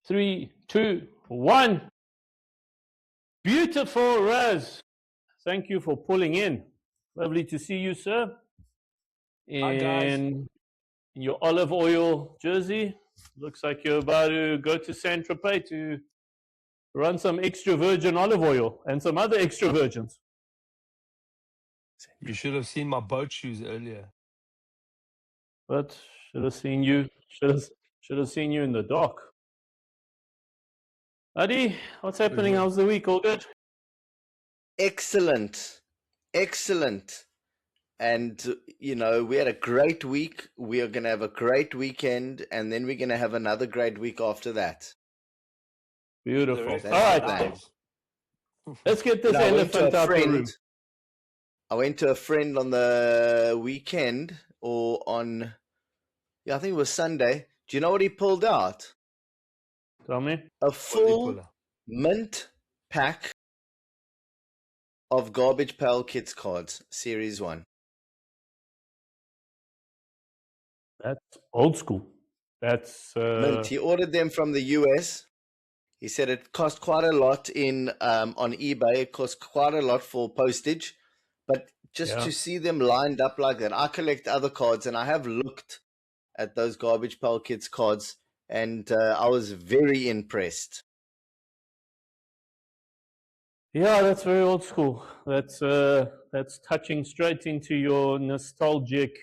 3, 2, 1. Beautiful, Raz. Thank you for pulling in. Lovely to see you, sir. Hi, guys. In your olive oil jersey. Looks like you're about to go to Saint Tropez to run some extra virgin olive oil and some other extra virgins. You should have seen my boat shoes earlier. But should have seen you. Should have seen you in the dock. Adi, what's happening? How's the week? All good? Excellent. And, we had a great week. We are going to have a great weekend, and then we're going to have another great week after that. Beautiful. That's All right. nice. Let's get this elephant out the room. I went to a friend on the weekend, I think it was Sunday. Do you know what he pulled out? Tell me. A full mint pack of Garbage Pail Kids cards, Series 1. That's old school. That's mint. He ordered them from the US. He said it cost quite a lot on eBay. It cost quite a lot for postage, but just to see them lined up like that. I collect other cards, and I have looked at those Garbage Pail Kids cards, and I was very impressed. Yeah, that's very old school. That's touching straight into your nostalgic,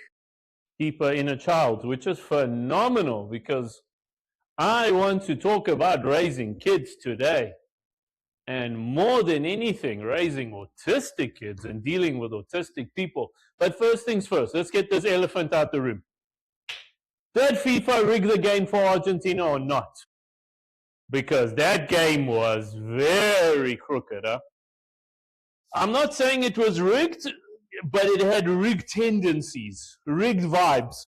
deeper inner child, which is phenomenal because I want to talk about raising kids today. And more than anything, raising autistic kids and dealing with autistic people. But first things first, let's get this elephant out the room. Did FIFA rig the game for Argentina or not? Because that game was very crooked. Huh? I'm not saying it was rigged, but it had rigged tendencies, rigged vibes.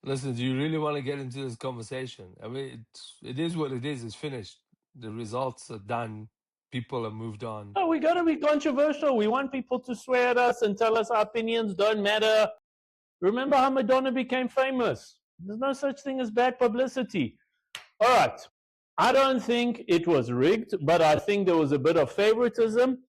Listen, do you really want to get into this conversation? I mean, it is what it is. It's finished. The results are done. People have moved on. Oh, we got to be controversial. We want people to swear at us and tell us our opinions don't matter. Remember how Madonna became famous? There's no such thing as bad publicity. All right. I don't think it was rigged, but I think there was a bit of favoritism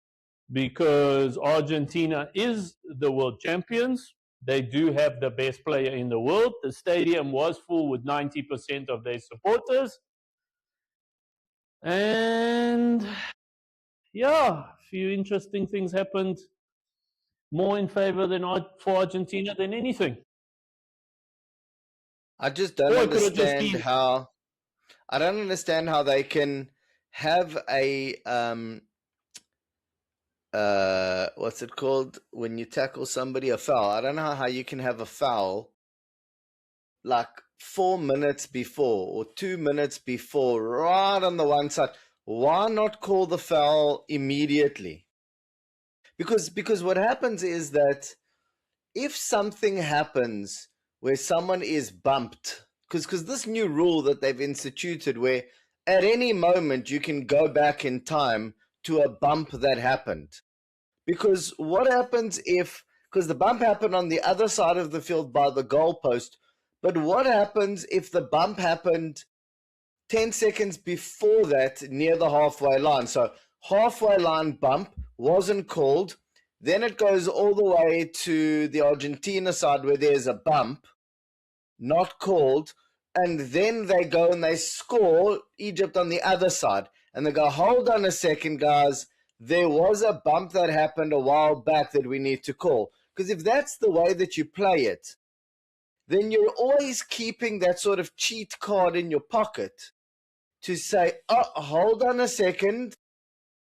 because Argentina is the world champions. They do have the best player in the world. The stadium was full with 90% of their supporters. And yeah, a few interesting things happened more in favor for Argentina than anything. I just don't understand how they can have a what's it called when you tackle somebody, a foul. I don't know how you can have a foul like 4 minutes before or 2 minutes before, right on the one side. Why not call the foul immediately? Because what happens is that if something happens where someone is bumped, because this new rule that they've instituted where at any moment you can go back in time to a bump that happened. Because what happens because the bump happened on the other side of the field by the goalpost, but what happens if the bump happened 10 seconds before that near the halfway line? So halfway line bump wasn't called. Then it goes all the way to the Argentina side where there's a bump, not called. And then they go and they score Egypt on the other side. And they go, hold on a second, guys. There was a bump that happened a while back that we need to call. Because if that's the way that you play it, then you're always keeping that sort of cheat card in your pocket to say, oh, hold on a second.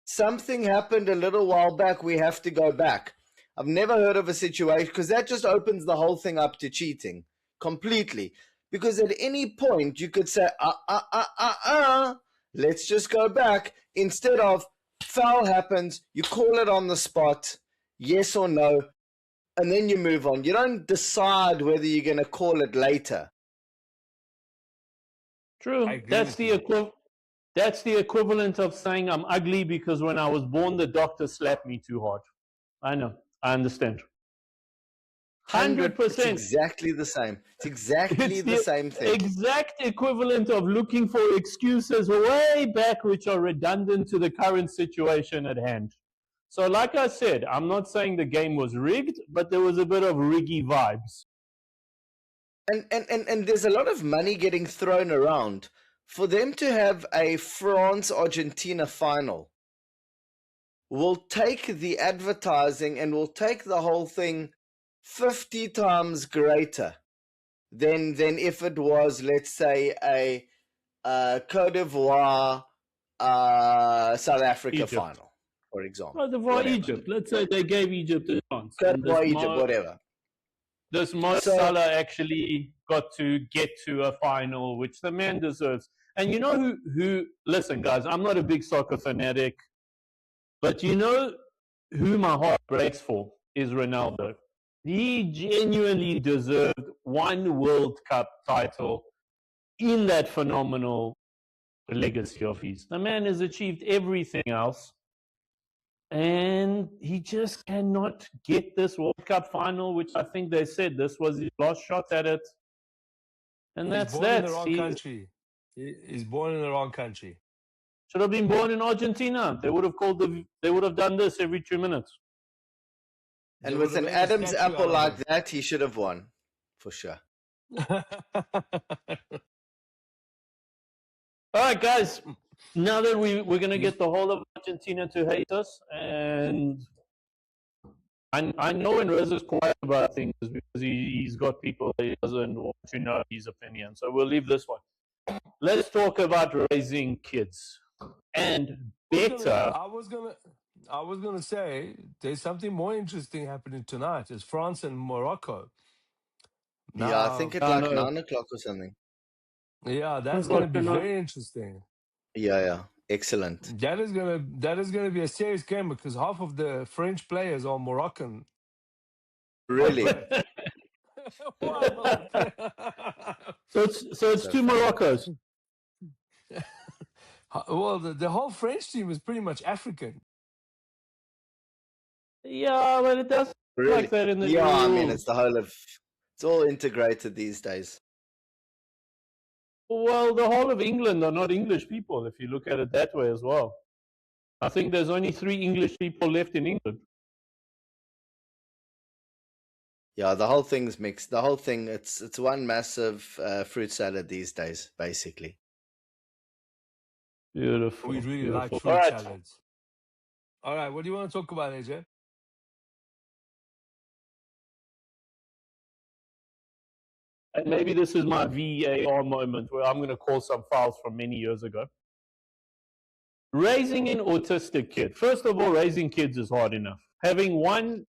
Something happened a little while back. We have to go back. I've never heard of a situation because that just opens the whole thing up to cheating completely. Because at any point you could say, let's just go back. Instead of foul happens, you call it on the spot, yes or no, and then you move on. You don't decide whether you're going to call it later. True. That's the equivalent of saying I'm ugly because when I was born, the doctor slapped me too hard. I know. I understand. It's 100%. exactly the same. It's exactly It's the the same thing. exact equivalent of looking for excuses way back which are redundant to the current situation at hand. So, like I said, I'm not saying the game was rigged, but there was a bit of riggy vibes. And there's a lot of money getting thrown around for them to have a France Argentina final. Will take the advertising and will take the whole thing 50 times greater than if it was, let's say, a Cote d'Ivoire South Africa Egypt. final, for example. Cote d'Ivoire, Egypt. Let's say they gave Egypt a chance. Cote And d'Ivoire, Egypt, whatever. this Mo So- Salah actually got to get to a final, which the man deserves. And you know who listen, guys, I'm not a big soccer fanatic, but you know who my heart breaks for is Ronaldo. He genuinely deserved one World Cup title in that phenomenal legacy of his. The man has achieved everything else, and he just cannot get this World Cup final, which I think they said this was his last shot at it. And that's He's born in that. the wrong He country. He's born in the wrong country. should have been born in Argentina. They would have called they would have done this every 2 minutes. And They with would an have made a Adam's statue apple out of like him. that, he should have won, for sure. All right, guys. Now that we're going to get the whole of Argentina to hate us, and I know when Rez is quiet about things is because he's got people that he doesn't want to know his opinion. So we'll leave this one. Let's talk about raising kids. And better. I was gonna say there's something more interesting happening tonight. It's France and Morocco. Yeah, I think Now, at I like know. 9 o'clock or something. yeah, that's I've got gonna be tonight. very interesting. Yeah. Excellent. That is gonna be a serious game because half of the French players are Moroccan. Really? Wow. So it's So two funny. Moroccos. Well, the whole French team is pretty much African. Yeah, but it doesn't Really? like that in the Yeah, I mean, rules. it's the whole of... It's all integrated these days. Well, the whole of England are not English people, if you look at it that way as well. I think there's only 3 English people left in England. Yeah, the whole thing's mixed. The whole thing, it's one massive fruit salad these days, basically. Beautiful. We really like beautiful. fruit All right. salads. All right, what do you want to talk about, AJ? And maybe this is my VAR moment where I'm going to call some files from many years ago. Raising an autistic kid. First of all, raising kids is hard enough. Having one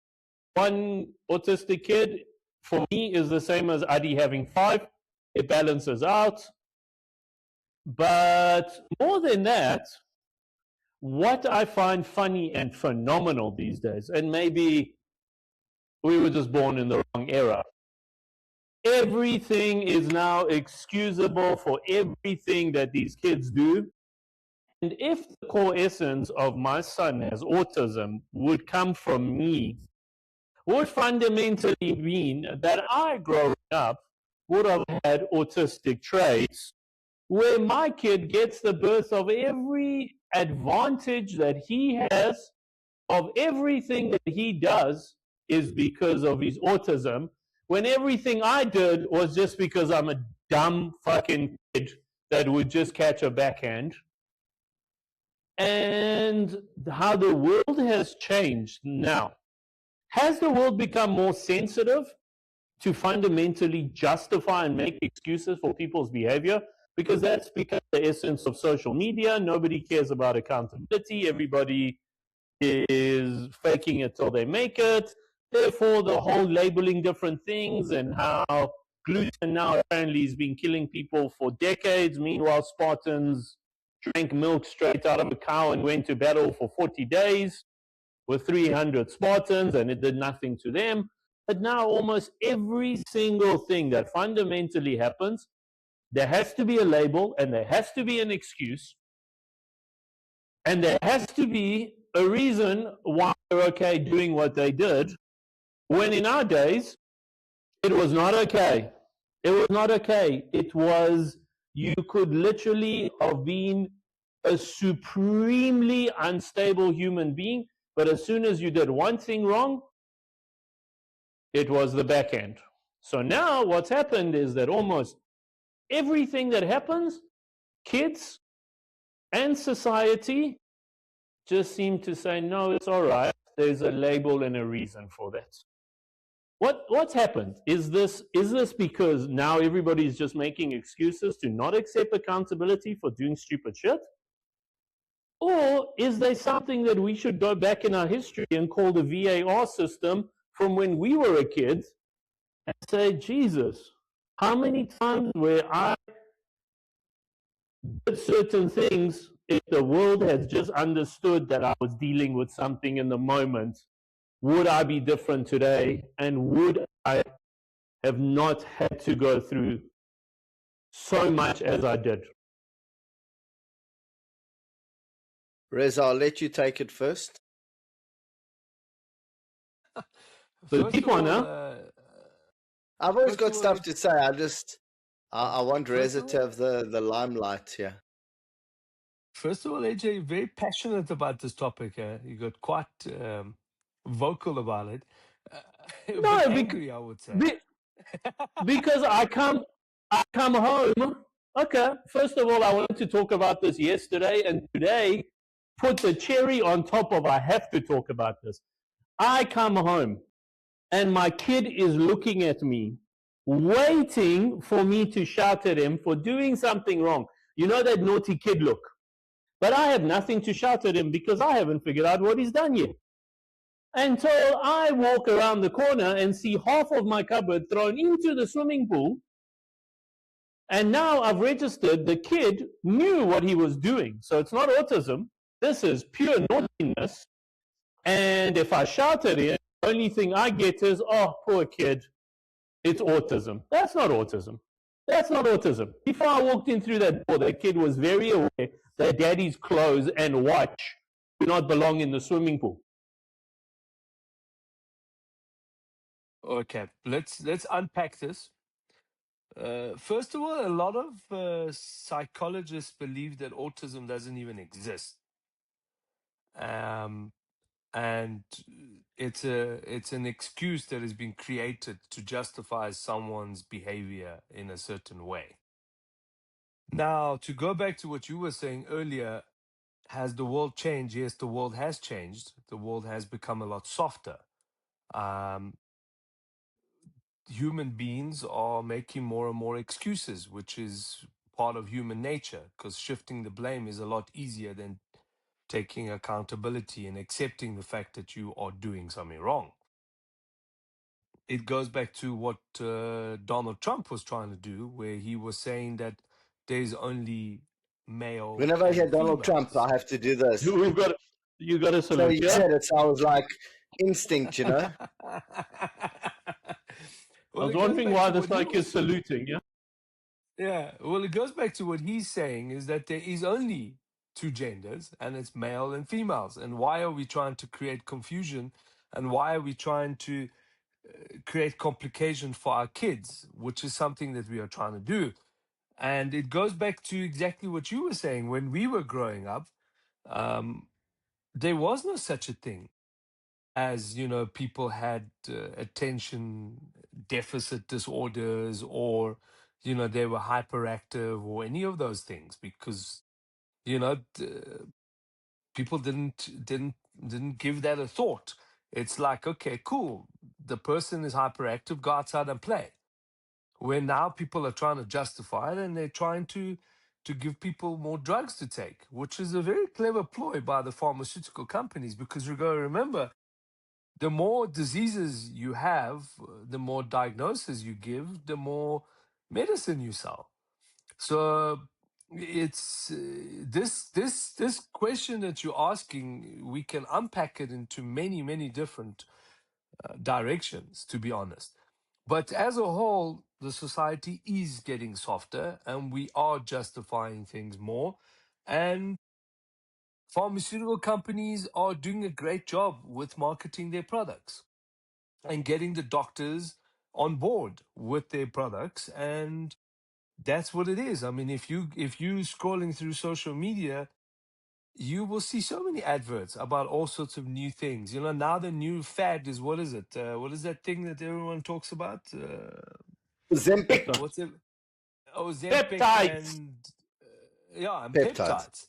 autistic kid, for me, is the same as Adi having 5. It balances out. But more than that, what I find funny and phenomenal these days, and maybe we were just born in the wrong era, everything is now excusable for everything that these kids do. And if the core essence of my son has autism would come from me, would fundamentally mean that I, growing up, would have had autistic traits, where my kid gets the birth of every advantage that he has, of everything that he does is because of his autism, when everything I did was just because I'm a dumb fucking kid that would just catch a backhand. And how the world has changed now. Has the world become more sensitive to fundamentally justify and make excuses for people's behavior? Because that's become the essence of social media. Nobody cares about accountability. Everybody is faking it till they make it. Therefore, the whole labeling different things and how gluten now apparently has been killing people for decades. Meanwhile, Spartans drank milk straight out of a cow and went to battle for 40 days with 300 Spartans, and it did nothing to them. But now almost every single thing that fundamentally happens, there has to be a label and there has to be an excuse and there has to be a reason why they're okay doing what they did, when in our days, It was not okay. It was not okay. It was, you could literally have been a supremely unstable human being, but as soon as you did one thing wrong, it was the back end. So now what's happened is that almost everything that happens, kids and society just seem to say, no, it's all right. There's a label and a reason for that. What's happened? Is this because now everybody's just making excuses to not accept accountability for doing stupid shit? Or is there something that we should go back in our history and call the VAR system from when we were a kid and say, Jesus, how many times where I did certain things, if the world has just understood that I was dealing with something in the moment, would I be different today? And would I have not had to go through so much as I did? Reza, I'll let you take it first. The First deep of one, all, huh? I've always first got of all, stuff to say. I want first Reza of to all, have the limelight here. First of all, AJ, very passionate about this topic. You got quite vocal about it. A bit No, angry, I would say. because I come home. Okay, first of all, I wanted to talk about this yesterday, and today put the cherry on top of I have to talk about this. I come home, and my kid is looking at me, waiting for me to shout at him for doing something wrong. You know that naughty kid look. But I have nothing to shout at him because I haven't figured out what he's done yet. Until I walk around the corner and see half of my cupboard thrown into the swimming pool. And now I've registered the kid knew what he was doing. So it's not autism. This is pure naughtiness. And if I shout at him, the only thing I get is, oh, poor kid, it's autism. That's not autism. That's not autism. Before I walked in through that door, that kid was very aware that daddy's clothes and watch do not belong in the swimming pool. Okay, let's unpack this. First of all, a lot of psychologists believe that autism doesn't even exist, and it's an excuse that has been created to justify someone's behavior in a certain way. Now, to go back to what you were saying earlier, has the world changed? Yes, the world has changed. The world has become a lot softer. Um, Human beings are making more and more excuses, which is part of human nature, because shifting the blame is a lot easier than taking accountability and accepting the fact that you are doing something wrong. It goes back to what Donald Trump was trying to do, where he was saying that there's only male Whenever I hear and Donald Trump, females. I have to do this. You got to So salute, you yeah? said it sounds like instinct, you know? I Well, was it goes wondering back why to this what he like is was. saluting, yeah? Yeah, well, it goes back to what he's saying is that there is only two genders, and it's male and females. And why are we trying to create confusion? And why are we trying to create complication for our kids, which is something that we are trying to do? And it goes back to exactly what you were saying. When we were growing up, um, there was no such a thing as, people had attention deficit disorders, or they were hyperactive, or any of those things, because you know people didn't give that a thought. It's like, okay, cool, the person is hyperactive, go outside and play. Where now people are trying to justify it, and they're trying to give people more drugs to take, which is a very clever ploy by the pharmaceutical companies, because you got to remember, the more diseases you have, the more diagnoses you give, the more medicine you sell. So it's this question that you're asking. We can unpack it into many different directions, to be honest. But as a whole, the society is getting softer, and we are justifying things more. And pharmaceutical companies are doing a great job with marketing their products and getting the doctors on board with their products, and that's what it is. I mean, if you scrolling through social media, you will see so many adverts about all sorts of new things. You know, now the new fad is, what is it? What is that thing that everyone talks about? Zempic Peptides. What's it? Oh, Zempic Peptides. and yeah, and peptides. peptides.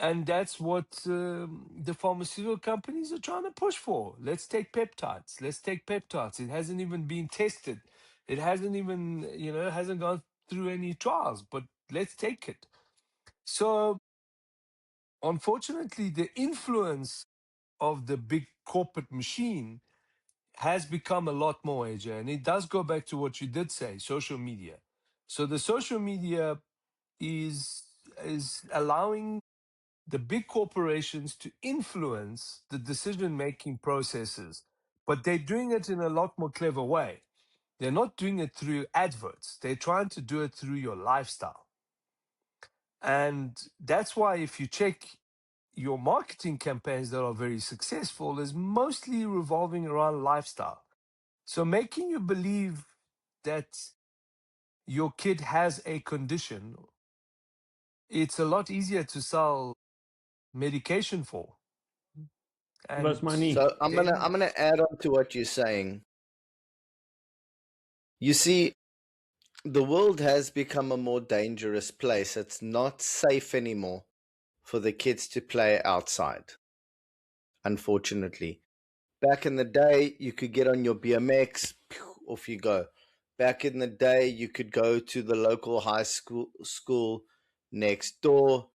And that's what the pharmaceutical companies are trying to push for. Let's take peptides. Let's take peptides. It hasn't even been tested. It hasn't even, hasn't gone through any trials, but let's take it. So, unfortunately, the influence of the big corporate machine has become a lot more, AJ. And it does go back to what you did say, social media. So the social media is allowing the big corporations to influence the decision making processes, but they're doing it in a lot more clever way. They're not doing it through adverts, they're trying to do it through your lifestyle. And that's why, if you check your marketing campaigns that are very successful, is mostly revolving around lifestyle. So making you believe that your kid has a condition, it's a lot easier to sell medication for. Where's And my knee? So I'm then gonna add on to what you're saying. You see, the world has become a more dangerous place. It's not safe anymore for the kids to play outside, unfortunately. Back in the day, you could get on your BMX, off you go. Back in the day, you could go to the local high school next door,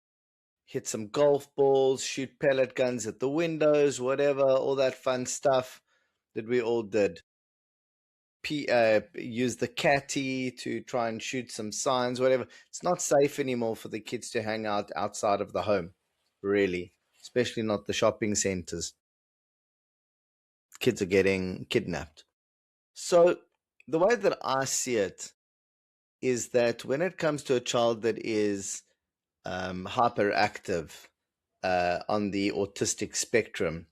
hit some golf balls, shoot pellet guns at the windows, whatever, all that fun stuff that we all did. Use the catty to try and shoot some signs, whatever. It's not safe anymore for the kids to hang out outside of the home, really, especially not the shopping centers. Kids are getting kidnapped. So, the way that I see it is that when it comes to a child that is hyperactive on the autistic spectrum,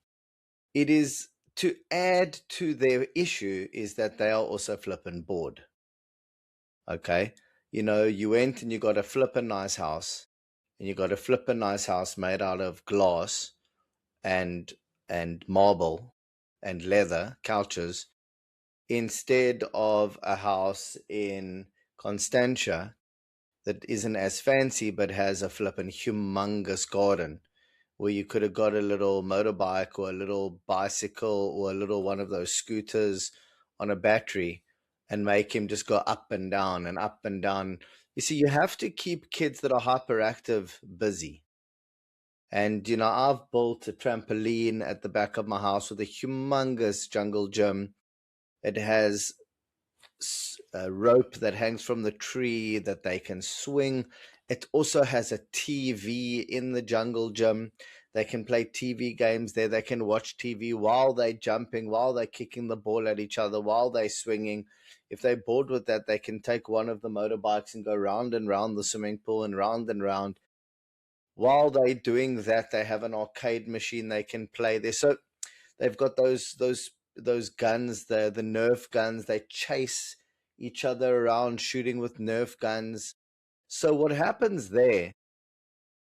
it is to add to their issue is that they are also flippin' bored. Okay. You went and you got a flippin' nice house, and you got a flippin' nice house made out of glass and marble and leather couches instead of a house in Constantia that isn't as fancy but has a flippin' humongous garden where you could have got a little motorbike or a little bicycle or a little one of those scooters on a battery and make him just go up and down and up and down. You see, you have to keep kids that are hyperactive busy. And, I've built a trampoline at the back of my house with a humongous jungle gym. It has a rope that hangs from the tree that they can swing. It also has a TV in the jungle gym. They can play TV games there. They can watch TV while they're jumping, while they're kicking the ball at each other, while they're swinging. If they're bored with that, they can take one of the motorbikes and go round and round the swimming pool and round and round. While they're doing that, they have an arcade machine they can play there. So they've got those guns, the Nerf guns. They chase each other around shooting with Nerf guns. So what happens there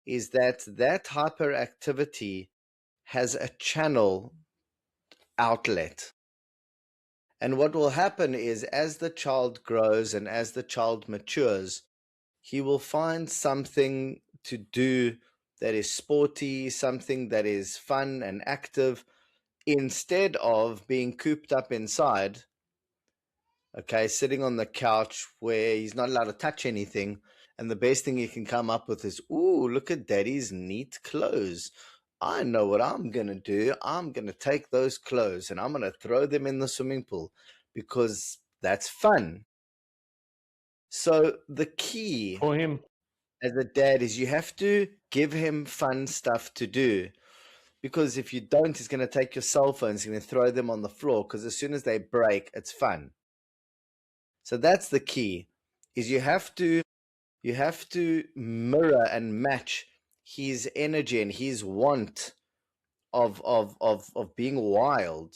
is that hyperactivity has a channel outlet. And what will happen is, as the child grows and as the child matures, he will find something to do that is sporty, something that is fun and active, instead of being cooped up inside, okay, sitting on the couch where he's not allowed to touch anything. And the best thing he can come up with is, ooh, look at daddy's neat clothes. I know what I'm going to do. I'm going to take those clothes and I'm going to throw them in the swimming pool because that's fun. So the key For him. as a dad is you have to give him fun stuff to do. Because if you don't, he's going to take your cell phones, he's going to throw them on the floor because as soon as they break, it's fun. So that's the key, is you have to mirror and match his energy and his want of being wild,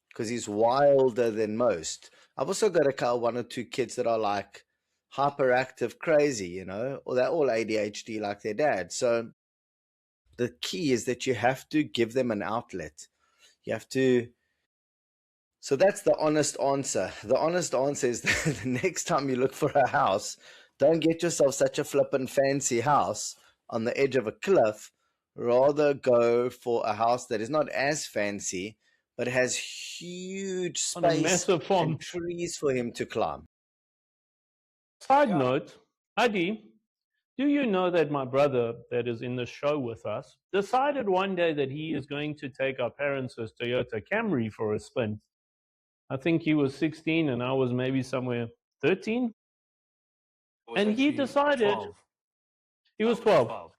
because he's wilder than most. I've also got one or two kids that are like hyperactive, crazy, you know, or they're all ADHD like their dad. So the key is that you have to give them an outlet. You have to. So that's the honest answer. The honest answer is that the next time you look for a house, don't get yourself such a flippin' fancy house on the edge of a cliff. Rather go for a house that is not as fancy, but has huge On a space massive farm. and trees for him to climb. Side Yeah. note, Adi, do you know that my brother that is in the show with us decided one day that he is going to take our parents' Toyota Camry for a spin? I think he was 16 and I was maybe somewhere 13. Was And he actually decided 12. he was I 12.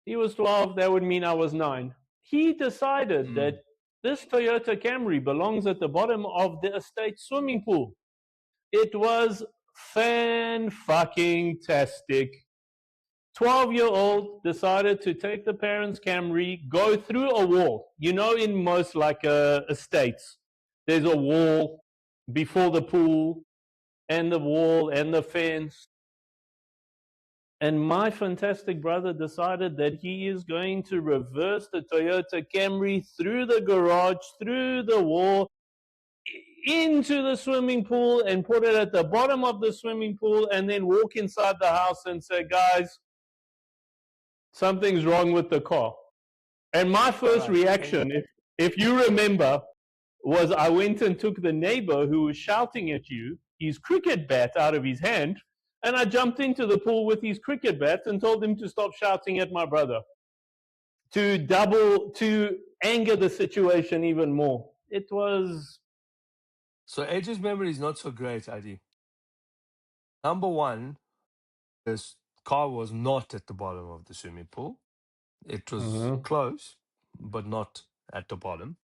He was 12. That would mean I was 9. He decided Mm. that this Toyota Camry belongs at the bottom of the estate swimming pool. It was fan-fucking-tastic. 12-year-old decided to take the parents' Camry, go through a wall. You know, in most like estates, there's a wall before the pool and the wall and the fence. And my fantastic brother decided that he is going to reverse the Toyota Camry through the garage, through the wall, into the swimming pool and put it at the bottom of the swimming pool and then walk inside the house and say, guys, something's wrong with the car. And my first reaction, if you remember, was I went and took the neighbor who was shouting at you, his cricket bat out of his hand, and I jumped into the pool with his cricket bat and told him to stop shouting at my brother, to anger the situation even more. It was... So Edge's memory is not so great, Adi. Number one, this car was not at the bottom of the swimming pool. It was close, but not at the bottom.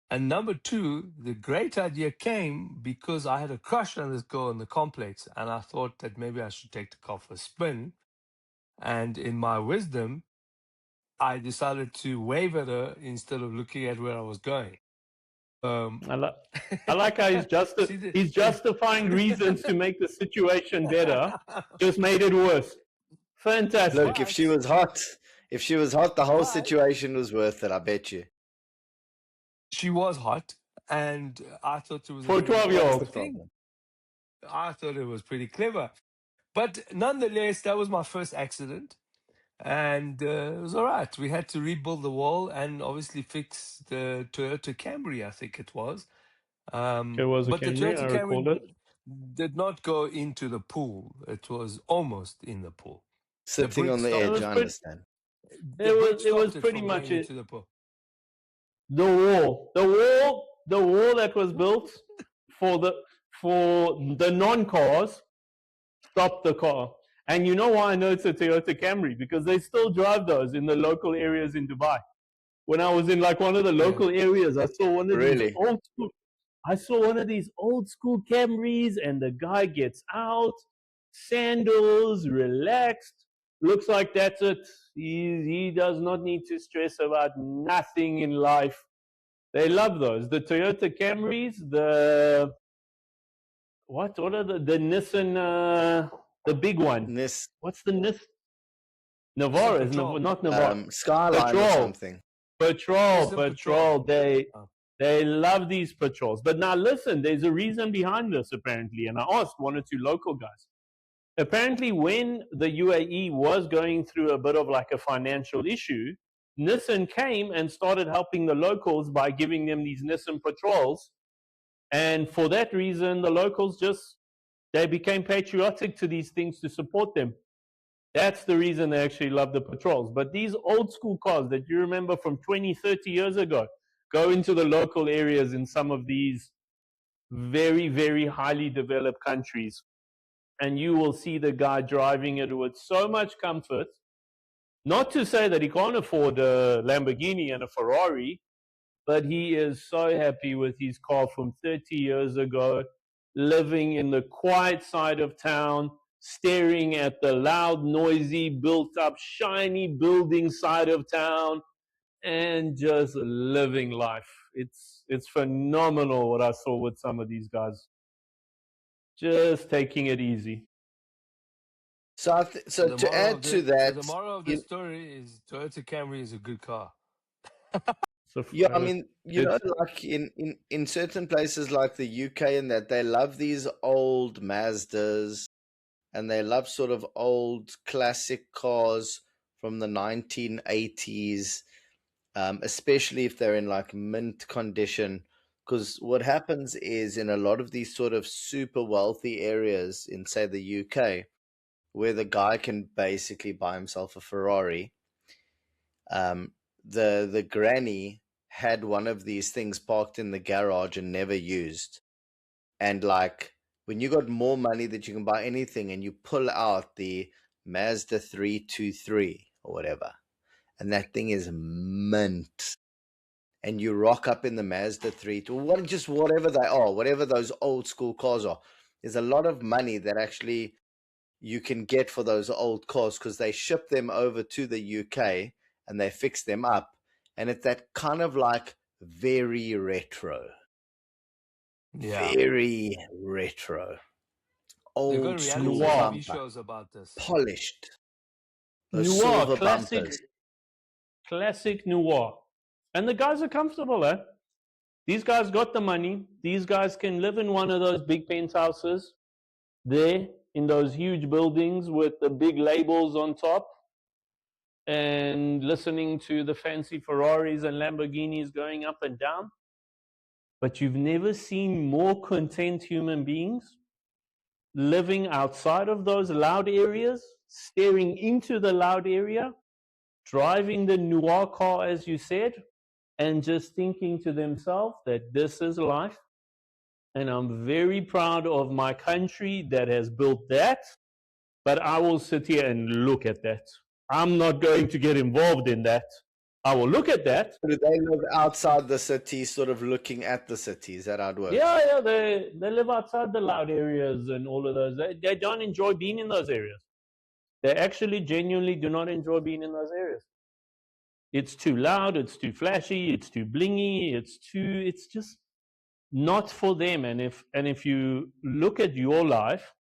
And number two, the great idea came because I had a crush on this girl in the complex, and I thought that maybe I should take the car for a spin. And in my wisdom, I decided to wave at her instead of looking at where I was going. I like how he's justifying reasons to make the situation better, just made it worse. Fantastic. Look, if she was hot, the whole situation was worth it, I bet you. She was hot, and I thought it was for a 12-year-old thing. I thought it was pretty clever. But nonetheless, that was my first accident. And it was all right. We had to rebuild the wall and obviously fix the Toyota Camry, I think it was. It was a but Camry, the Toyota I recalled Camry it. did not go into the pool. It was almost in the pool. Sitting on the edge, I understand. It was pretty much it. Into the pool. The wall that was built for the non-cars stopped the car. And you know why I know it's a Toyota Camry? Because they still drive those in the local areas in Dubai. When I was in like one of the local areas, I saw one of these old school. I saw one of these old school Camrys, and the guy gets out, sandals, relaxed. Looks like that's it. He does not need to stress about nothing in life. They love those. The Toyota Camrys, what are the Nissan, the big one? What's the Nissan? Navara, is not Navara. Skyline or something. Patrol. They love these patrols. But now listen, there's a reason behind this apparently. And I asked one or two local guys. Apparently when the UAE was going through a bit of like a financial issue, Nissan came and started helping the locals by giving them these Nissan patrols. And for that reason, the locals they became patriotic to these things to support them. That's the reason they actually love the patrols. But these old school cars that you remember from 20, 30 years ago, go into the local areas in some of these very, very highly developed countries, and you will see the guy driving it with so much comfort. Not to say that he can't afford a Lamborghini and a Ferrari, but he is so happy with his car from 30 years ago, living in the quiet side of town, staring at the loud, noisy, built-up, shiny building side of town, and just living life. It's phenomenal what I saw with some of these guys. just taking it easy. So, The to moral add of to the, that, the moral of the story is Toyota Camry is a good car. So yeah, I mean, it's like in certain places like the UK and that, they love these old Mazdas and they love sort of old classic cars from the 1980s, especially if they're in like mint condition. Because what happens is in a lot of these sort of super wealthy areas in, say, the UK, where the guy can basically buy himself a Ferrari, um, the granny had one of these things parked in the garage and never used. And like when you got more money that you can buy anything, and you pull out the Mazda 323 or whatever, and that thing is mint, and you rock up in the Mazda 3 to what, just whatever they are, whatever those old school cars are, there's a lot of money that actually you can get for those old cars because they ship them over to the UK and they fix them up. And it's that kind of like very retro, Yeah. very retro, They've got old reality school noir. TV bumper, shows about this. polished, those Noir, silver bumpers. classic noir. And the guys are comfortable, eh? These guys got the money. These guys can live in one of those big penthouses there in those huge buildings with the big labels on top and listening to the fancy Ferraris and Lamborghinis going up and down. But you've never seen more content human beings living outside of those loud areas, staring into the loud area, driving the noir car, as you said, and just thinking to themselves that this is life. And I'm very proud of my country that has built that. But I will sit here and look at that. I'm not going to get involved in that. I will look at that. Do they live outside the city, sort of looking at the city? Is that how it works? Yeah, they live outside the loud areas and all of those. They don't enjoy being in those areas. They actually genuinely do not enjoy being in those areas. It's too loud, it's too flashy, it's too blingy, it's just not for them. And if you look at your life,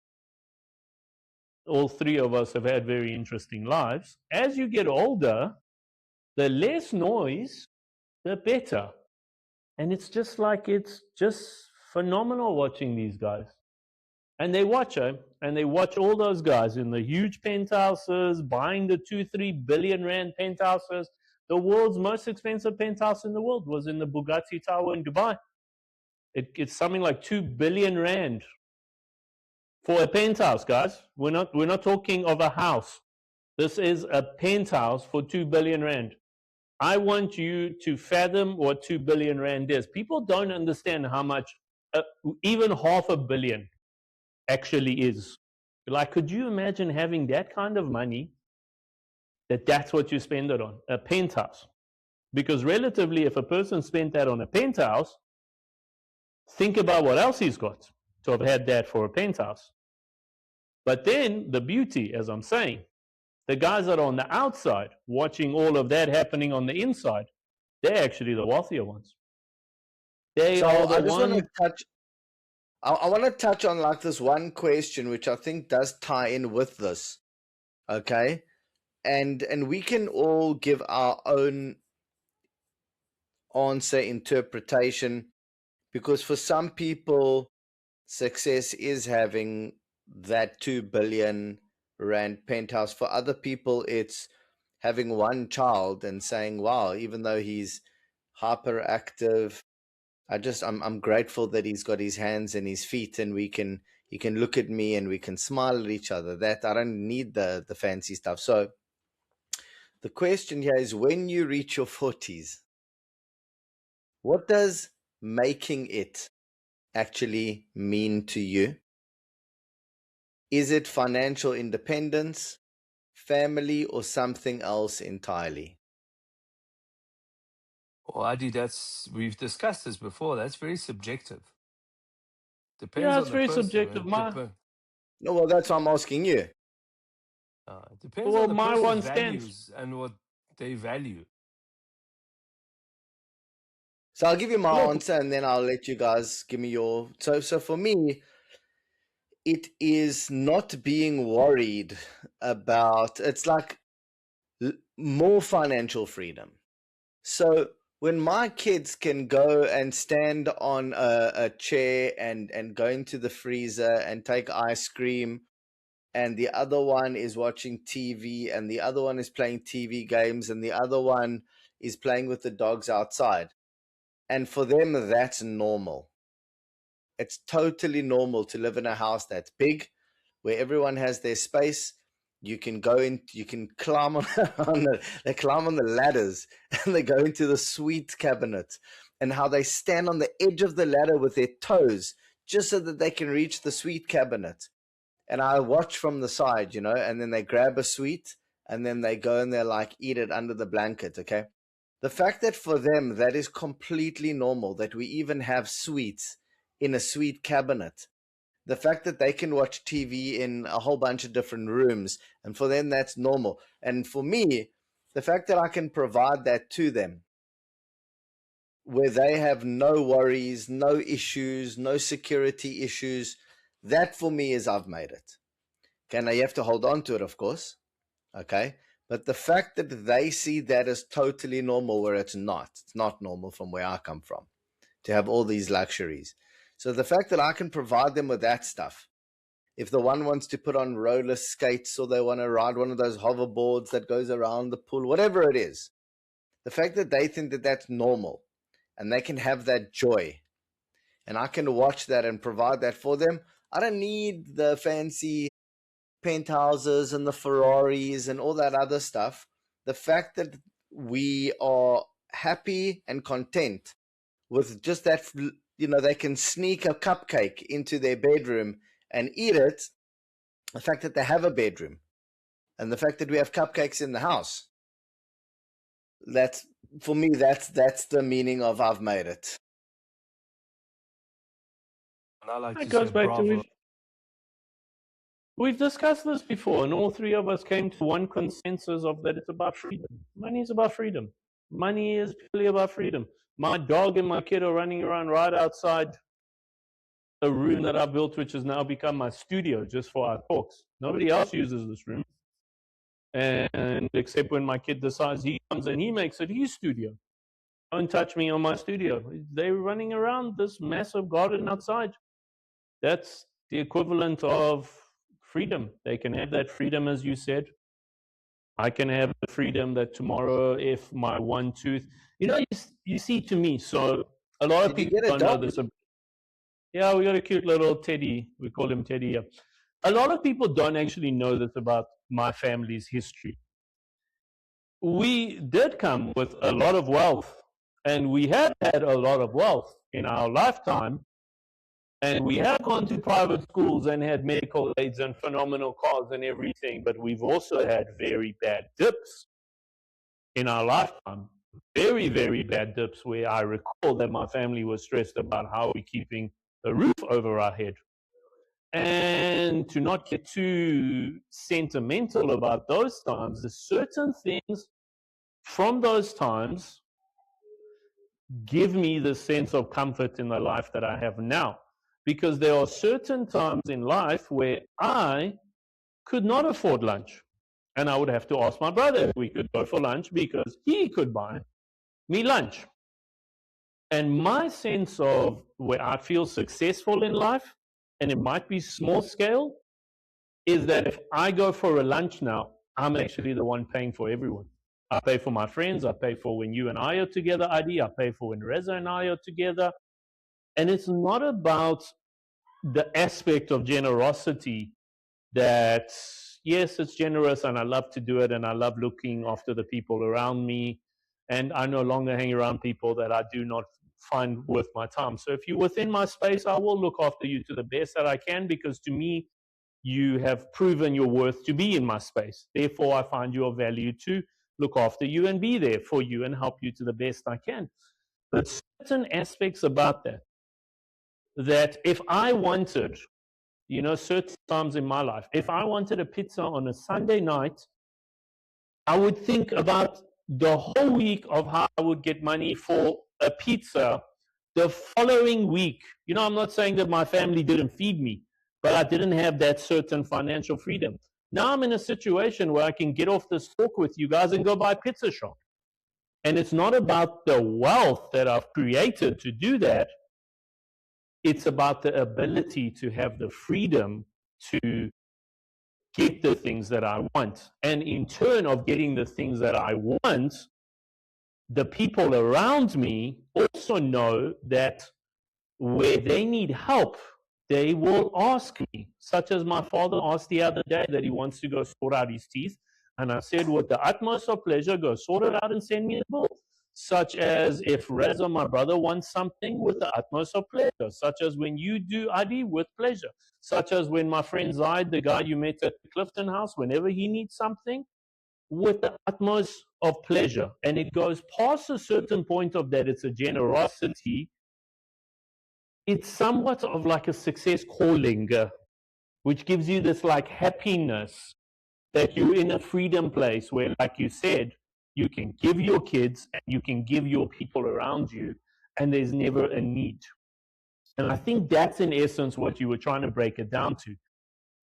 all three of us have had very interesting lives. As you get older, the less noise, the better. And it's just phenomenal watching these guys. And they watch all those guys in the huge penthouses, buying the 2-3 billion rand penthouses. The world's most expensive penthouse in the world was in the Bugatti Tower in Dubai. It's something like 2 billion rand for a penthouse, guys. We're not talking of a house. This is a penthouse for 2 billion rand. I want you to fathom what 2 billion rand is. People don't understand how much even half a billion actually is. Like, could you imagine having that kind of money, that's what you spend it on? A penthouse. Because relatively, if a person spent that on a penthouse, think about what else he's got to have had that for a penthouse. But then the beauty, as I'm saying, the guys that are on the outside watching all of that happening on the inside, they're actually the wealthier ones. They are the I just want ones. to touch. I want to touch on like this one question, which I think does tie in with this. Okay, and we can all give our own answer, interpretation, because for some people, success is having that 2 billion rand penthouse. For other people, it's having one child and saying, wow, even though he's hyperactive, I'm grateful that he's got his hands and his feet, and he can look at me and we can smile at each other. That I don't need the fancy stuff. So the question here is, when you reach your 40s, what does making it actually mean to you? Is it financial independence, family, or something else entirely? Well, Adi, we've discussed this before. That's very subjective. Depends Yeah, on it's the very person. subjective. No, well, that's why I'm asking you. It depends on Well, the my person's one stance. values and what they value. So I'll give you my Look, answer and then I'll let you guys give me your. So for me, it is not being worried about, it's like more financial freedom. So when my kids can go and stand on a chair and go into the freezer and take ice cream, and the other one is watching TV, and the other one is playing TV games, and the other one is playing with the dogs outside. And for them, that's normal. It's totally normal to live in a house that's big, where everyone has their space. You can go in, you can climb on, they climb on the ladders and they go into the sweet cabinet, and how they stand on the edge of the ladder with their toes just so that they can reach the sweet cabinet. And I watch from the side, and then they grab a sweet and then they go and they're like, eat it under the blanket. Okay. The fact that for them, that is completely normal, that we even have sweets in a sweet cabinet. The fact that they can watch TV in a whole bunch of different rooms, and for them, that's normal. And for me, the fact that I can provide that to them, where they have no worries, no issues, no security issues, that for me is I've made it. Okay, now you have to hold on to it, of course. Okay, but the fact that they see that as totally normal, where it's not normal from where I come from, to have all these luxuries. So the fact that I can provide them with that stuff, if the one wants to put on roller skates or they want to ride one of those hoverboards that goes around the pool, whatever it is, the fact that they think that that's normal and they can have that joy, and I can watch that and provide that for them. I don't need the fancy penthouses and the Ferraris and all that other stuff. The fact that we are happy and content with just that, they can sneak a cupcake into their bedroom and eat it. The fact that they have a bedroom, and the fact that we have cupcakes in the house, that's, for me, that's the meaning of I've made it. And I like It to goes say back bravo. to we've discussed this before, and all three of us came to one consensus of that it's about freedom. Money is about freedom. Money is purely about freedom. My dog and my kid are running around right outside a room that I built, which has now become my studio just for our talks. Nobody else uses this room. And except when my kid decides he comes and he makes it his studio. Don't touch me on my studio. They're running around this massive garden outside. That's the equivalent of freedom. They can have that freedom, as you said. I can have the freedom that tomorrow, if my one tooth, you see, to me, so a lot of people don't know this. Yeah, we got a cute little Teddy. We call him Teddy. A lot of people don't actually know this about my family's history. We did come with a lot of wealth, and we have had a lot of wealth in our lifetime, and we have gone to private schools and had medical aids and phenomenal cars and everything, but we've also had very bad dips in our lifetime. Very, very bad dips where I recall that my family was stressed about how we're keeping a roof over our head. And to not get too sentimental about those times, there's certain things from those times give me the sense of comfort in the life that I have now. Because there are certain times in life where I could not afford lunch. And I would have to ask my brother if we could go for lunch because he could buy me lunch. And my sense of where I feel successful in life, and it might be small scale, is that if I go for a lunch now, I'm actually the one paying for everyone. I pay for my friends. I pay for when you and I are together, ID. I pay for when Reza and I are together. And it's not about the aspect of generosity that, yes, it's generous and I love to do it and I love looking after the people around me. And I no longer hang around people that I do not find worth my time. So if you're within my space, I will look after you to the best that I can, because to me, you have proven your worth to be in my space. Therefore, I find you of value to look after you and be there for you and help you to the best I can. But certain aspects about that if I wanted, certain times in my life, if I wanted a pizza on a Sunday night, I would think about the whole week of how I would get money for a pizza the following week. I'm not saying that my family didn't feed me, but I didn't have that certain financial freedom. Now I'm in a situation where I can get off this talk with you guys and go buy a pizza shop. And it's not about the wealth that I've created to do that. It's about the ability to have the freedom to get the things that I want. And in turn of getting the things that I want, the people around me also know that where they need help, they will ask me, such as my father asked the other day that he wants to go sort out his teeth. And I said, with the utmost of pleasure, go sort it out and send me a bill. Such as if Reza, my brother, wants something, with the utmost of pleasure. Such as when you do, Adi, with pleasure. Such as when my friend Zaid, the guy you met at the Clifton House, whenever he needs something, with the utmost of pleasure. And it goes past a certain point of that, it's a generosity. It's somewhat of like a success calling, which gives you this like happiness that you're in a freedom place where, like you said, you can give your kids and you can give your people around you, and there's never a need. And I think that's in essence what you were trying to break it down to.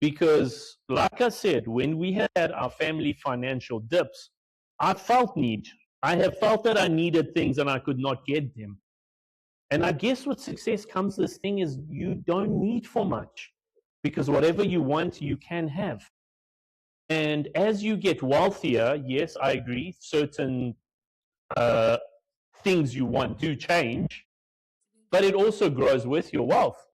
Because, like I said, when we had our family financial dips, I felt need. I have felt that I needed things and I could not get them. And I guess with success comes this thing is you don't need for much, because whatever you want, you can have. And as you get wealthier, yes, I agree, certain things you want do change, but it also grows with your wealth.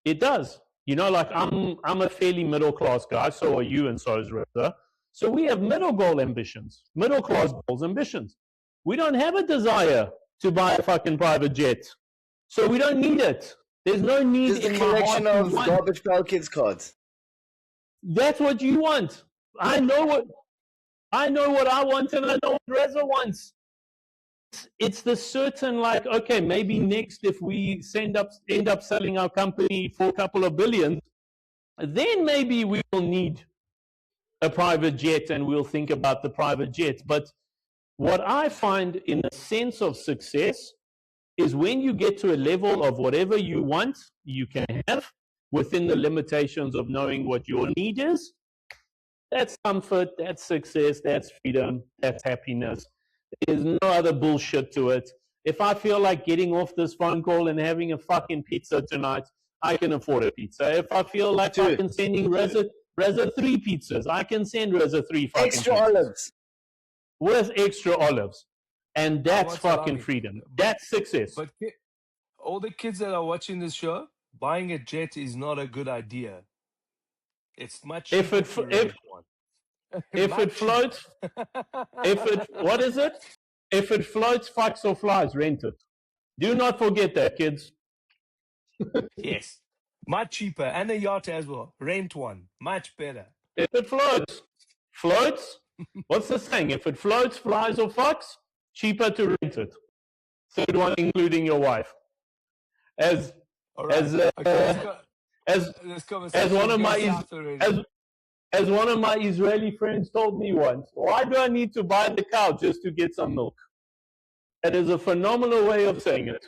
It does. You know, like I'm a fairly middle class guy, so are you, and so is Reza. So we have middle goal ambitions, middle class goals ambitions. We don't have a desire to buy a fucking private jet. So we don't need it. There's no need Just a in collection my heart of to want. garbage pail kids cards. That's what you want. I know what I want, and I know what Reza wants. It's the certain, like, okay, maybe next if we end up selling our company for a couple of billion, then maybe we will need a private jet and we'll think about the private jet. But what I find in a sense of success is when you get to a level of whatever you want, you can have within the limitations of knowing what your need is. That's comfort, that's success, that's freedom, that's happiness. There's no other bullshit to it. If I feel like getting off this phone call and having a fucking pizza tonight, I can afford a pizza. If I feel like fucking sending Reza 3 pizzas, I can send Reza 3 fucking Extra pizzas. olives. With extra olives. And that's what's fucking allowing? freedom. That's success. But all the kids that are watching this show, buying a jet is not a good idea. It's much cheaper to rent one. If it floats, what is it? If it floats, fucks or flies, rent it. Do not forget that, kids. Yes, much cheaper, and a yacht as well. Rent one, much better. If it floats, what's the saying? If it floats, flies or fucks, cheaper to rent it. Third one, including your wife. As one of my Israeli friends told me once, why do I need to buy the cow just to get some milk? That is a phenomenal way of saying it.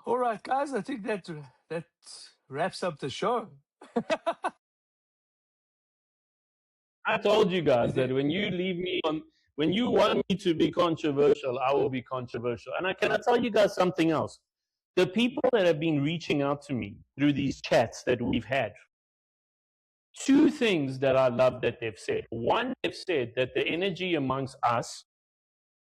All right, guys, I think that wraps up the show. I told you guys that when you want me to be controversial, I will be controversial. And can I tell you guys something else? The people that have been reaching out to me through these chats that we've had, 2 things that I love that they've said. One, they've said that the energy amongst us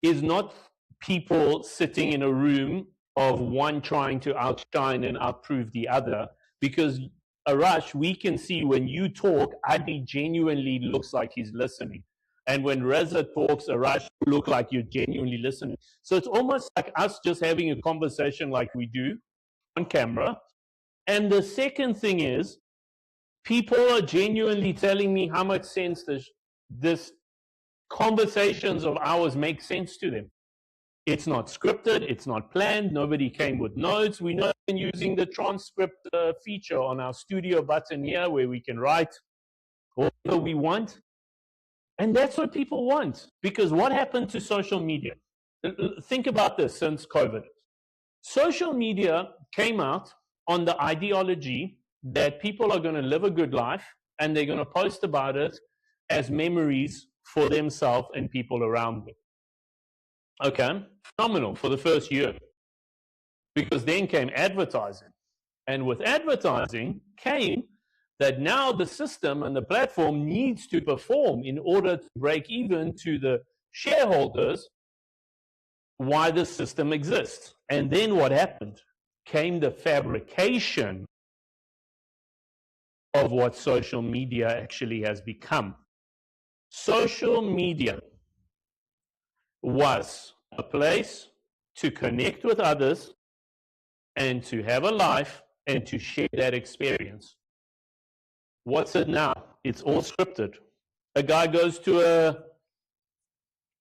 is not people sitting in a room of one trying to outshine and outprove the other. Because, Arash, we can see when you talk, Adi genuinely looks like he's listening. And when Reza talks, Arash, you look like you're genuinely listening. So it's almost like us just having a conversation like we do on camera. And the second thing is, people are genuinely telling me how much sense this conversations of ours make sense to them. It's not scripted, it's not planned, nobody came with notes. We're not even using the transcript feature on our studio button here where we can write whatever we want. And that's what people want. Because what happened to social media? Think about this since COVID. Social media came out on the ideology that people are going to live a good life and they're going to post about it as memories for themselves and people around them. Okay, phenomenal for the first year. Because then came advertising. And with advertising came that now the system and the platform needs to perform in order to break even to the shareholders why the system exists. And then what happened? Came the fabrication of what social media actually has become. Social media was a place to connect with others and to have a life and to share that experience. What's it now? It's all scripted. A guy goes to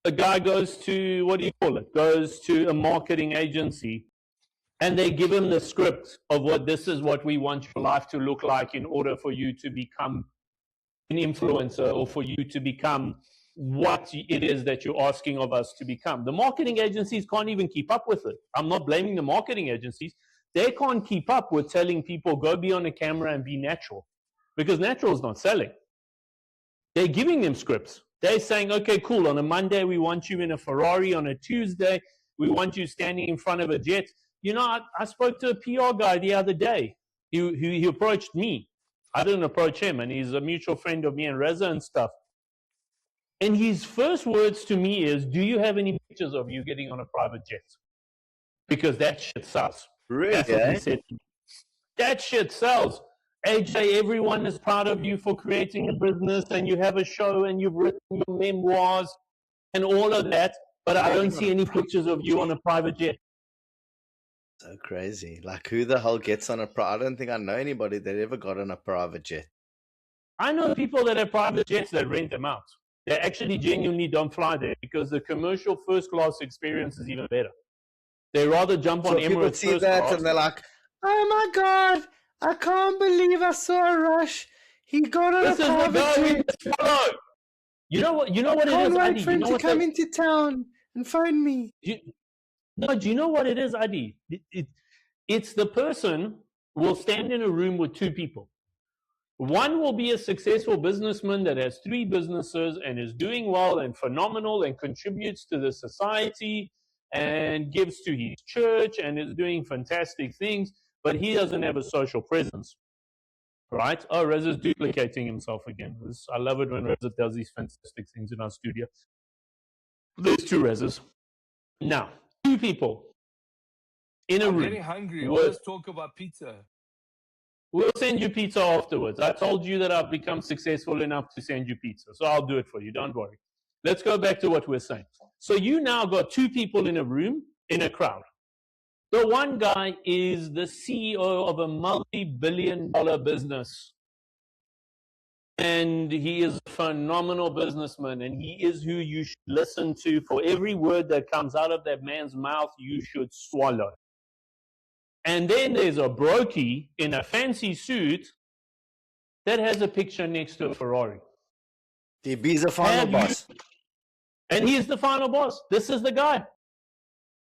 what do you call it? Goes to a marketing agency and they give him the script of what this is what we want your life to look like in order for you to become an influencer or for you to become what it is that you're asking of us to become. The marketing agencies can't even keep up with it. I'm not blaming the marketing agencies. They can't keep up with telling people go be on a camera and be natural, because natural is not selling. They're giving them scripts. They're saying, okay, cool, on a Monday we want you in a Ferrari, on a Tuesday we want you standing in front of a jet. You know, I spoke to a PR guy the other day. He approached me. I didn't approach him, and he's a mutual friend of me and Reza and stuff. And his first words to me is, do you have any pictures of you getting on a private jet? Because that shit sells. Really? That's what he said to me. That shit sells. AJ, everyone is proud of you for creating a business and you have a show and you've written your memoirs and all of that, but I don't see any pictures of you on a private jet. So crazy. Like, who the hell gets on a I don't think I know anybody that ever got on a private jet. I know people that have private jets that rent them out. They actually genuinely don't fly there because the commercial first class experience is even better. They rather jump on people Emirates see first that class. and they're like, oh my God, I can't believe I saw a Rush. He got on This a is the private guy we jet. just follow. You know what it is, Can't wait Adi? for You him know to what come into town and phone me. do you know what it is, Adi? It's the person will stand in a room with two people. One will be a successful businessman that has 3 businesses and is doing well and phenomenal and contributes to the society and gives to his church and is doing fantastic things, but he doesn't have a social presence. Right? Oh, Reza's duplicating himself again. I love it when Reza does these fantastic things in our studio. There's 2 Rezas. Now, 2 people in a I'm room. getting hungry. with- Let's talk about pizza. We'll send you pizza afterwards. I told you that I've become successful enough to send you pizza, so I'll do it for you. Don't worry. Let's go back to what we're saying. So you now got 2 people in a room, in a crowd. The one guy is the CEO of a multi-billion-dollar business. And he is a phenomenal businessman, and he is who you should listen to. For every word that comes out of that man's mouth, you should swallow. And then there's a brokey in a fancy suit that has a picture next to a Ferrari. He's the final boss. And he's the final boss. This is the guy.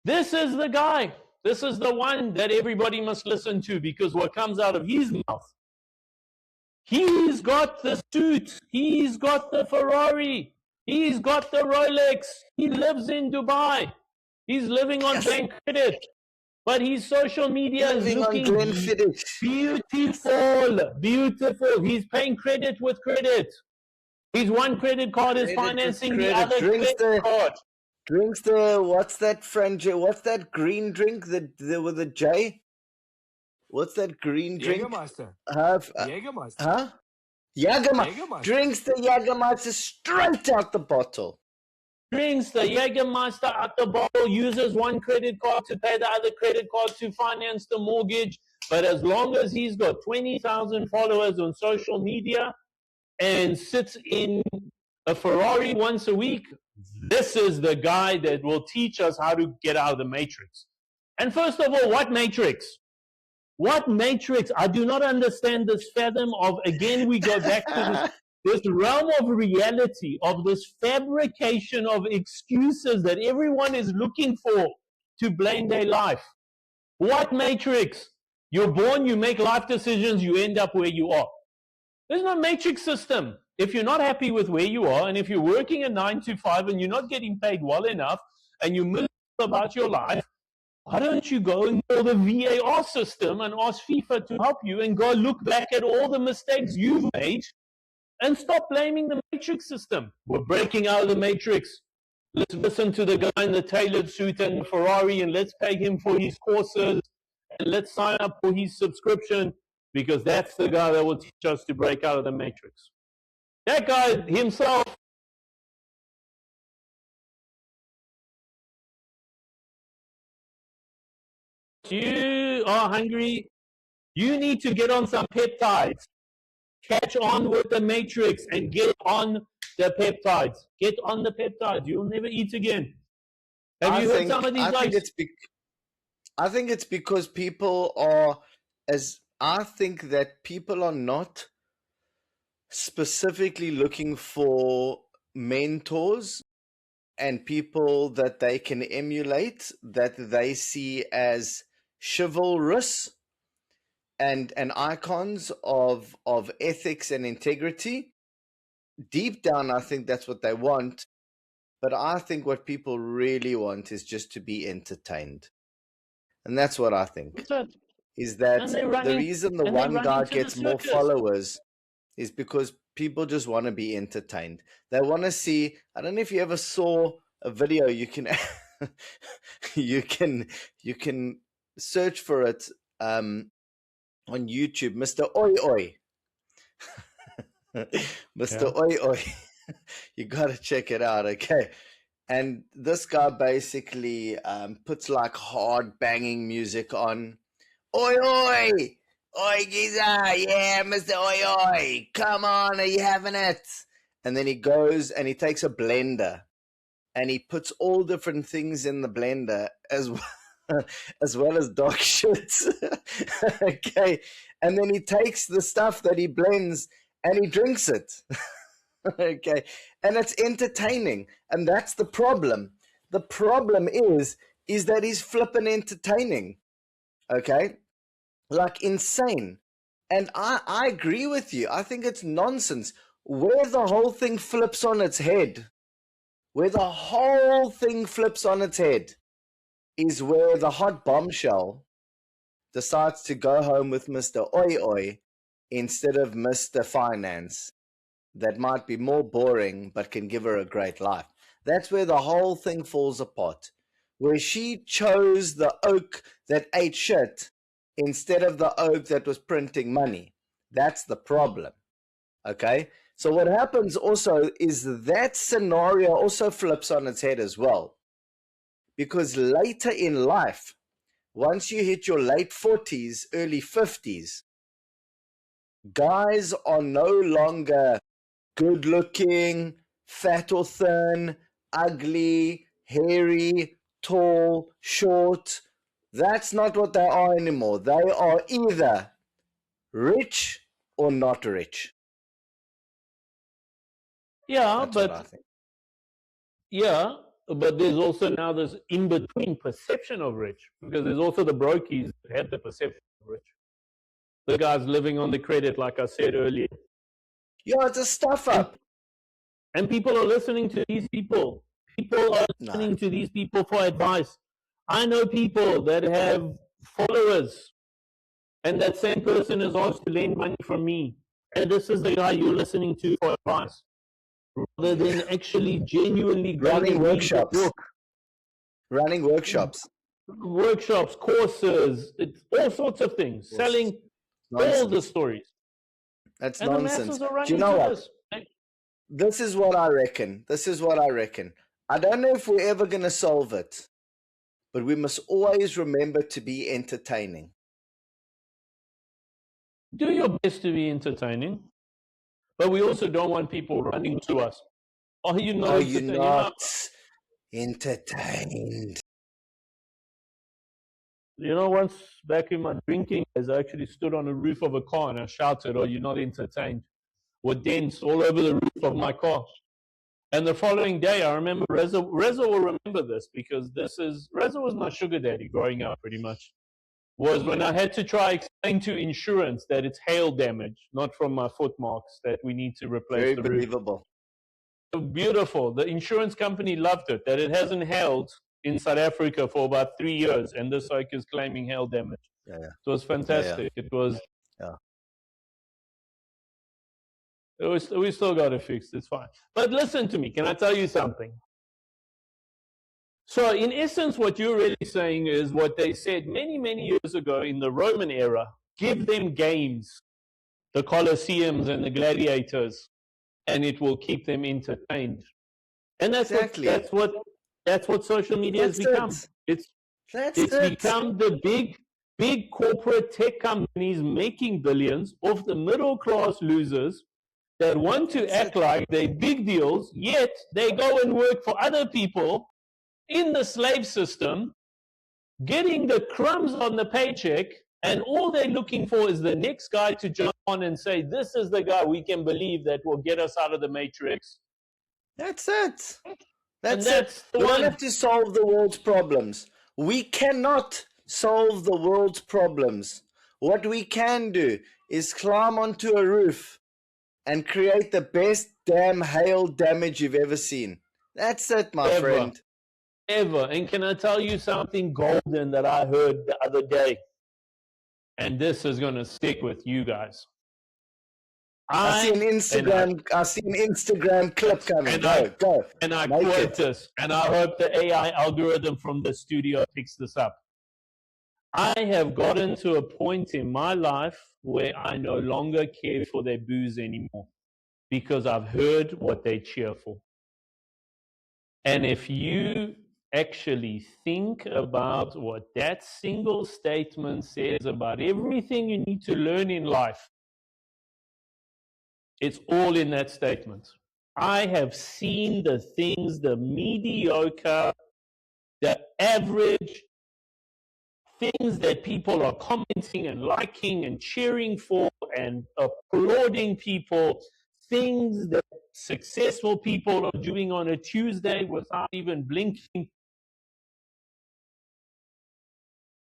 This is the guy. This is the one that everybody must listen to, because what comes out of his mouth, he's got the suit, he's got the Ferrari, he's got the Rolex, he lives in Dubai, he's living on bank credit, but his social media is looking beautiful. He's paying credit with credit. His one credit card is financing the other credit card. Drinks what's that French? What's that green drink with a J? What's that green drink? Jägermeister. Jägermeister. Huh? Jägermeister. Drinks the Jägermeister straight out the bottle. Drinks the Jägermeister out the bottle, uses one credit card to pay the other credit card to finance the mortgage. But as long as he's got 20,000 followers on social media and sits in a Ferrari once a week, this is the guy that will teach us how to get out of the matrix. And first of all, what matrix? What matrix? I do not understand this fathom of, again, we go back to this realm of reality, of this fabrication of excuses that everyone is looking for to blame their life. What matrix? You're born, you make life decisions, you end up where you are. There's no matrix system. If you're not happy with where you are, and if you're working a 9 to 5 and you're not getting paid well enough, and you're miserable about your life, why don't you go and call the VAR system and ask FIFA to help you and go look back at all the mistakes you've made and stop blaming the matrix system? We're breaking out of the matrix. Let's listen to the guy in the tailored suit and the Ferrari, and let's pay him for his courses, and let's sign up for his subscription, because that's the guy that will teach us to break out of the matrix. That guy himself. You are hungry. You need to get on some peptides. Catch on with the matrix and get on the peptides. Get on the peptides. You'll never eat again. Have you heard some of these guys? I think it's because people are, I think that people are not specifically looking for mentors and people that they can emulate, that they see as chivalrous and icons of ethics and integrity. Deep down, I think that's what they want. But I think what people really want is just to be entertained. And that's what I think. Is that the reason the one guy gets more followers is because people just want to be entertained. They want to see, I don't know if you ever saw a video, you can you can search for it on YouTube, Mr. Oi Oi. Mr. Yeah. Oi Oi. You got to check it out, okay? And this guy basically puts like hard banging music on. Oi Oi! Oi Giza! Yeah, Mr. Oi Oi! Come on, are you having it? And then he goes and he takes a blender and he puts all different things in the blender as well as dog shit. Okay. And then he takes the stuff that he blends and he drinks it. Okay. And it's entertaining. And that's the problem. The problem is that he's flippin' entertaining. Okay. Like insane. And I agree with you. I think it's nonsense. Where the whole thing flips on its head, is where the hot bombshell decides to go home with Mr. Oi Oi instead of Mr. Finance. That might be more boring, but can give her a great life. That's where the whole thing falls apart. Where she chose the oak that ate shit instead of the oak that was printing money. That's the problem. Okay? So what happens also is that scenario also flips on its head as well. Because later in life, once you hit your late 40s, early 50s, guys are no longer good looking, fat or thin, ugly, hairy, tall, short. That's not what they are anymore. They are either rich or not rich. Yeah, but there's also now this in-between perception of rich, because there's also the brokies that have the perception of rich. The guys living on the credit, like I said earlier. Yeah, it's a stuff up. And people are listening to these people. People are listening to these people for advice. I know people that have followers, and that same person is asked to lend money from me. And this is the guy you're listening to for advice, rather than actually genuinely running workshops. Workshops, courses, it's all sorts of things. Selling all the stories. That's nonsense. Do you know what? This is what I reckon. I don't know if we're ever going to solve it, but we must always remember to be entertaining. Do your best to be entertaining, but we also don't want people running to us. Oh, you're not entertained. You know, once back in my drinking days, I actually stood on the roof of a car and I shouted, "Oh, you're not entertained," with dents all over the roof of my car. And the following day, I remember Reza will remember this, because Reza was my sugar daddy growing up, pretty much. was when I had to try explain to insurance that it's hail damage, not from my foot marks, that we need to replace Very the roof. believable. Beautiful. The insurance company loved it, that it hasn't hailed in South Africa for about 3 years, and this oak is claiming hail damage. Yeah, yeah. It was fantastic. It was. Yeah. We still got it fixed. It's fine. But listen to me. Can I tell you something? So, in essence, what you're really saying is what they said many, many years ago in the Roman era: give them games, the Colosseums and the gladiators, and it will keep them entertained. And that's Exactly. that's what social media has become. It's become the big corporate tech companies making billions off the middle class losers that want to act like they're big deals, yet they go and work for other people in the slave system, getting the crumbs on the paycheck, and all they're looking for is the next guy to jump on and say, this is the guy we can believe that will get us out of the matrix. That's it. That's it. the We one. don't have to solve the world's problems. We cannot solve the world's problems. What we can do is climb onto a roof and create the best damn hail damage you've ever seen. That's it, my friend. Ever. And can I tell you something golden that I heard the other day? And this is going to stick with you guys. I see an Instagram clip coming. Go. And I quote this, and I hope the AI algorithm from the studio picks this up. I have gotten to a point in my life where I no longer care for their booze anymore because I've heard what they cheer for. And if you actually think about what that single statement says about everything you need to learn in life, it's all in that statement. I have seen the things, the mediocre, the average things that people are commenting and liking and cheering for and applauding people, things that successful people are doing on a Tuesday without even blinking.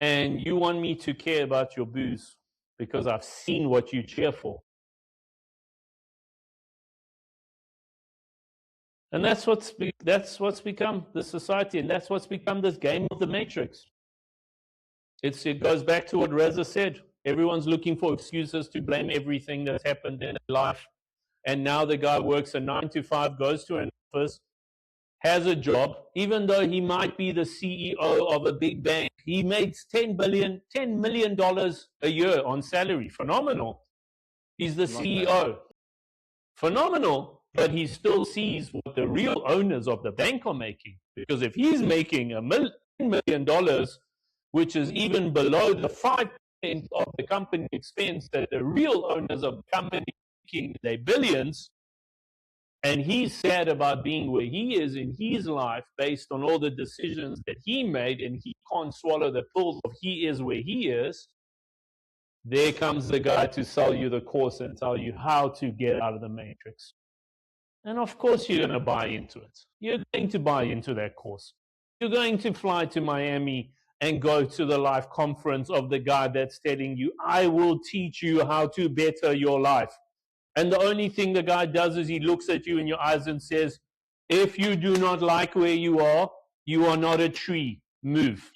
And you want me to care about your booze because I've seen what you cheer for. And that's what's become the society, and that's what's become this game of the matrix. It goes back to what Reza said. Everyone's looking for excuses to blame everything that's happened in life. And now the guy works a 9 to 5, goes to an office, has a job, even though he might be the CEO of a big bank. He makes $10 million a year on salary. Phenomenal. He's the CEO. Phenomenal. But he still sees what the real owners of the bank are making. Because if he's making $1 million, which is even below the 5% of the company expense that the real owners of the company are making their billions, and he's sad about being where he is in his life based on all the decisions that he made, and he can't swallow the pills of he is where he is, there comes the guy to sell you the course and tell you how to get out of the matrix. And of course, you're going to buy into it. You're going to buy into that course. You're going to fly to Miami and go to the life conference of the guy that's telling you, I will teach you how to better your life. And the only thing the guy does is he looks at you in your eyes and says, if you do not like where you are not a tree. Move.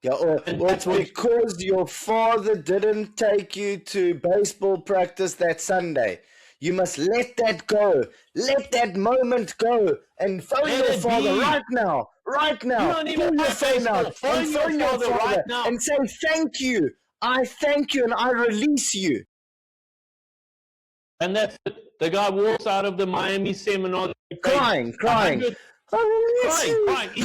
Yeah, or it's because your father didn't take you to baseball practice that Sunday. You must let that go. Let that moment go and phone your father right now. Right now. You don't even have Facebook. Phone your father right now and say, thank you. I thank you and I release you. And that's it. The guy walks out of the Miami seminar crying. Crying, in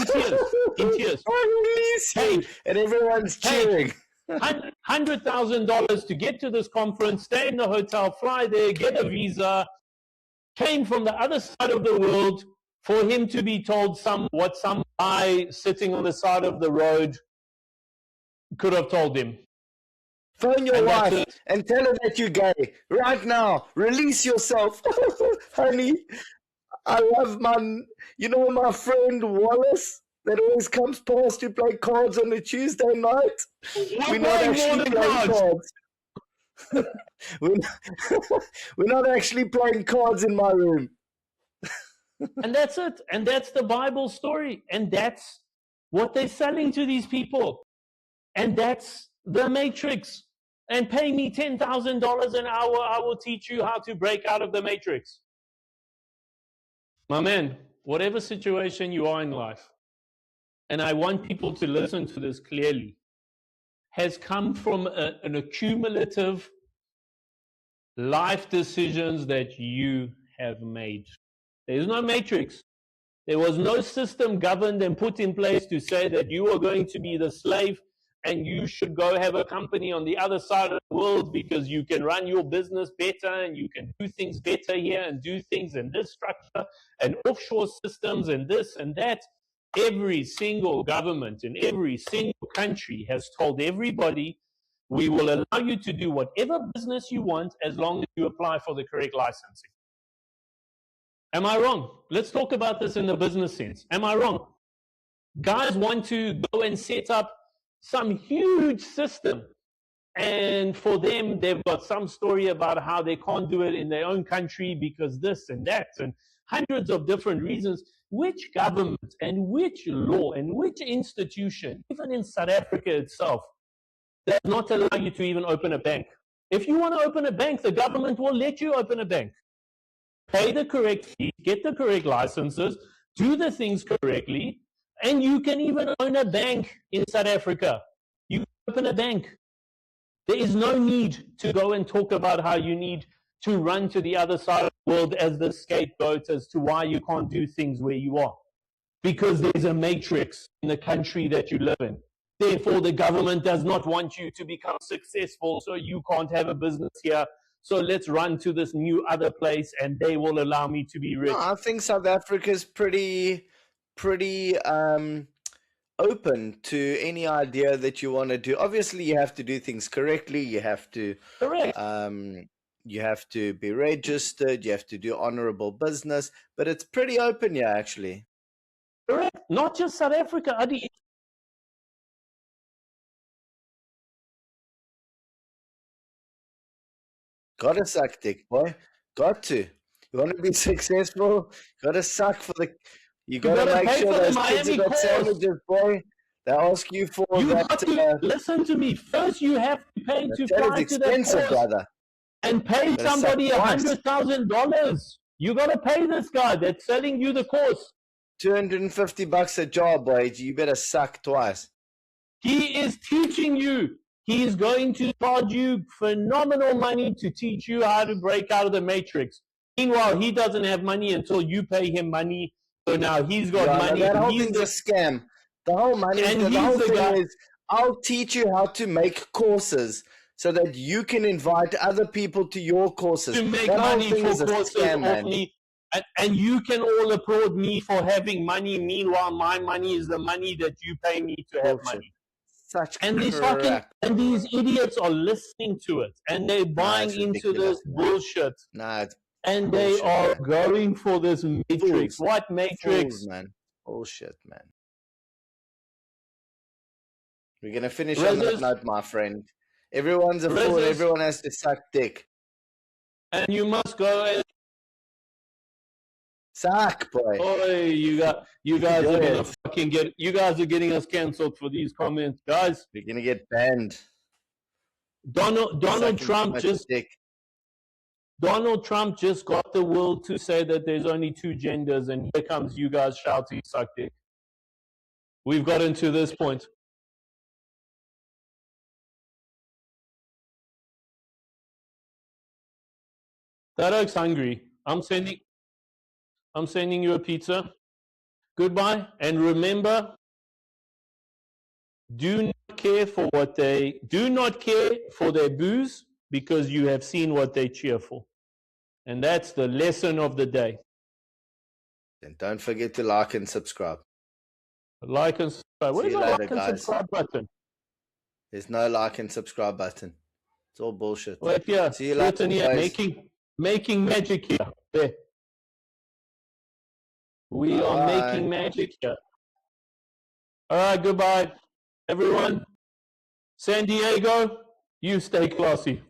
tears. I release you. And everyone's cheering. $100,000 to get to this conference, stay in the hotel, fly there, get a visa, came from the other side of the world for him to be told what some guy sitting on the side of the road could have told him. Phone your wife and tell her that you're gay. Right now. Release yourself. Honey, I love my friend Wallace. that always comes past to play cards on a Tuesday night. We're not actually playing cards. We're not actually playing cards in my room. And that's it. And that's the Bible story. And that's what they're selling to these people. And that's the matrix. And pay me $10,000 an hour, I will teach you how to break out of the matrix. My man, whatever situation you are in life, and I want people to listen to this clearly, has come from an accumulative life decisions that you have made. There is no matrix. There was no system governed and put in place to say that you are going to be the slave and you should go have a company on the other side of the world because you can run your business better and you can do things better here and do things in this structure and offshore systems and this and that. Every single government in every single country has told everybody, we will allow you to do whatever business you want as long as you apply for the correct licensing. Am I wrong? Let's talk about this in the business sense. Am I wrong? Guys want to go and set up some huge system, and for them, they've got some story about how they can't do it in their own country because this and that, and hundreds of different reasons. Which government and which law and which institution, even in South Africa itself, does not allow you to even open a bank? If you want to open a bank, the government will let you open a bank. Pay the correct fees, get the correct licenses, do the things correctly, and you can even own a bank in South Africa. You can open a bank. There is no need to go and talk about how you need to run to the other side of the world as the scapegoat as to why you can't do things where you are. Because there's a matrix in the country that you live in. Therefore, the government does not want you to become successful, so you can't have a business here. So let's run to this new other place and they will allow me to be rich. No, I think South Africa is pretty open to any idea that you want to do. Obviously, you have to do things correctly. You have to you have to be registered. You have to do honorable business. But it's pretty open, yeah, actually. Correct. Not just South Africa, Adi. Got to suck dick, boy. Got to. You want to be successful? Got to suck for the. You got to make sure those kids have got sandwiches, boy. They ask you for that. Listen to me. First, you have to pay to fly to that course, brother. And pay somebody $100,000. You got to pay this guy that's selling you the course. $250 a job, boy. You better suck twice. He is teaching you. He is going to charge you phenomenal money to teach you how to break out of the matrix. Meanwhile, he doesn't have money until you pay him money. So now he's got money. That whole thing's a scam. The whole money, the whole thing is, I'll teach you how to make courses so that you can invite other people to your courses. To make money for courses off me. And you can all applaud me for having money. Meanwhile, my money is the money that you pay me to have money. And these idiots are listening to it, and they're buying into this bullshit. And they are going for this matrix. What matrix? Fools, man. Bullshit, man. We're gonna finish on that note, my friend. Everyone's a fool. Everyone has to suck dick. And you must go and suck, boy. Boy, you guys are gonna fucking get. You guys are getting us cancelled for these comments, guys. We're gonna get banned. Donald Trump just got the world to say that there's only two genders, and here comes you guys shouting "suck dick." We've gotten to this point. That oak's hungry. I'm sending you a pizza. Goodbye, and remember, do not care for their booze, because you have seen what they cheer for. And that's the lesson of the day. And don't forget to like and subscribe. Like and subscribe. Where's the like and subscribe button? There's no like and subscribe button. It's all bullshit. Wait here. See you later, making magic here. There. We are making magic here. All right, goodbye, everyone. San Diego, you stay classy.